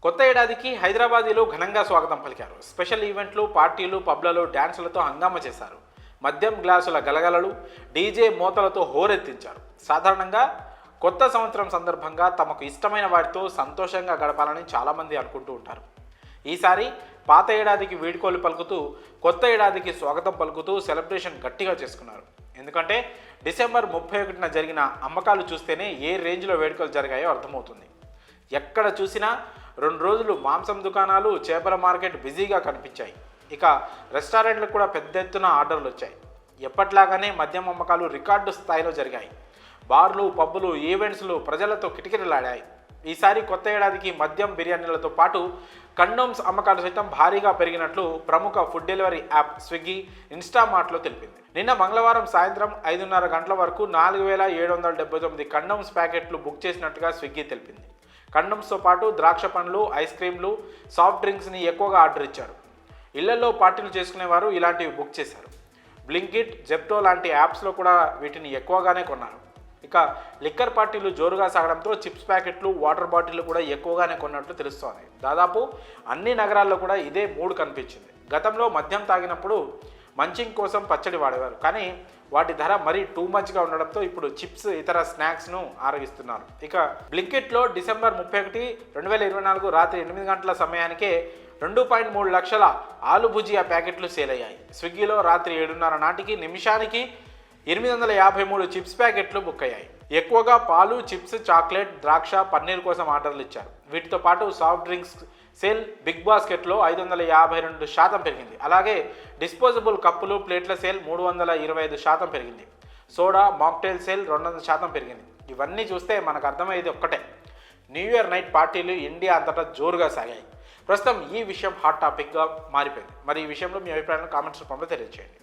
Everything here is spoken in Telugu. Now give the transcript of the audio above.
కొత్త ఏడాదికి హైదరాబాదీలో ఘనంగా స్వాగతం పలికారు. స్పెషల్ ఈవెంట్లు, పార్టీలు, పబ్లలో డ్యాన్సులతో హంగామా చేశారు. మద్యం గ్లాసుల గలగలలు, డీజే మోతలతో హోరెత్తించారు. సాధారణంగా కొత్త సంవత్సరం సందర్భంగా తమకు ఇష్టమైన వారితో సంతోషంగా గడపాలని చాలామంది అనుకుంటూ ఉంటారు. ఈసారి పాత ఏడాదికి వీడ్కోలు పలుకుతూ, కొత్త ఏడాదికి స్వాగతం పలుకుతూ సెలబ్రేషన్ గట్టిగా చేసుకున్నారు. ఎందుకంటే డిసెంబర్ 31న జరిగిన అమ్మకాలు చూస్తేనే ఏ రేంజ్లో వేడుకలు జరిగాయో అర్థమవుతుంది. ఎక్కడ చూసినా 2 రోజులు మాంసం దుకాణాలు, చేపల మార్కెట్ బిజీగా కనిపించాయి. ఇక రెస్టారెంట్లకు కూడా పెద్ద ఎత్తున ఆర్డర్లు వచ్చాయి. ఎప్పట్లాగానే మద్యం అమ్మకాలు రికార్డు స్థాయిలో జరిగాయి. బార్లు, పబ్బులు, ఈవెంట్స్లు ప్రజలతో కిటకిటలాడాయి. ఈసారి కొత్త ఏడాదికి మద్యం, బిర్యానీలతో పాటు కండోమ్స్ అమ్మకాలు సైతం భారీగా పెరిగినట్లు ప్రముఖ ఫుడ్ డెలివరీ యాప్ స్విగ్గీ ఇన్స్టామార్ట్లో తెలిపింది. నిన్న మంగళవారం సాయంత్రం 5:30 గంటల వరకు 4779 కండోమ్స్ ప్యాకెట్లు బుక్ చేసినట్టుగా స్విగ్గీ తెలిపింది. కండోమ్స్తో పాటు ద్రాక్ష పండ్లు, ఐస్ క్రీమ్లు, సాఫ్ట్ డ్రింక్స్ని ఎక్కువగా ఆర్డర్ ఇచ్చారు. ఇళ్లలో పార్టీలు చేసుకునేవారు ఇలాంటివి బుక్ చేశారు. బ్లింకిట్, జెప్టో లాంటి యాప్స్లో కూడా వీటిని ఎక్కువగానే కొన్నారు. ఇక లిక్కర్ పార్టీలు జోరుగా సాగడంతో చిప్స్ ప్యాకెట్లు, వాటర్ బాటిళ్లు కూడా ఎక్కువగానే కొన్నట్లు తెలుస్తోంది. దాదాపు అన్ని నగరాల్లో కూడా ఇదే మూడ్ కనిపించింది. గతంలో మద్యం తాగినప్పుడు మంచింగ్ కోసం పచ్చడి వాడేవారు, కానీ వాటి ధర మరీ టూ మచ్గా ఉండడంతో ఇప్పుడు చిప్స్, ఇతర స్నాక్స్ను ఆరగిస్తున్నారు. ఇక బ్లింకిట్లో డిసెంబర్ 31, 2024 రాత్రి 8 గంటల సమయానికే 2.3 లక్షల ఆలు భుజియా ప్యాకెట్లు సేల్ అయ్యాయి. స్విగ్గీలో రాత్రి 7:30 నాటికి నిమిషానికి 853 చిప్స్ ప్యాకెట్లు బుక్ అయ్యాయి. ఎక్కువగా పాలు, చిప్స్, చాక్లెట్, ద్రాక్ష, పన్నీర్ కోసం ఆర్డర్లు ఇచ్చారు. వీటితో పాటు సాఫ్ట్ డ్రింక్స్ సేల్ బిగ్ బాస్కెట్లో 552% పెరిగింది. అలాగే డిస్పోజబుల్ కప్పులు, ప్లేట్ల సేల్ 325% పెరిగింది. సోడా, మాక్టైల్ సేల్ 200% పెరిగింది. ఇవన్నీ చూస్తే మనకు అర్థమయ్యేది ఒక్కటే, న్యూ ఇయర్ నైట్ పార్టీలు ఇండియా అంతటా జోరుగా సాగాయి. ప్రస్తుతం ఈ విషయం హాట్ టాపిక్గా మారిపోయింది. మరి ఈ విషయంలో మీ అభిప్రాయాలను కామెంట్స్ రూపంలో తెలియజేయండి.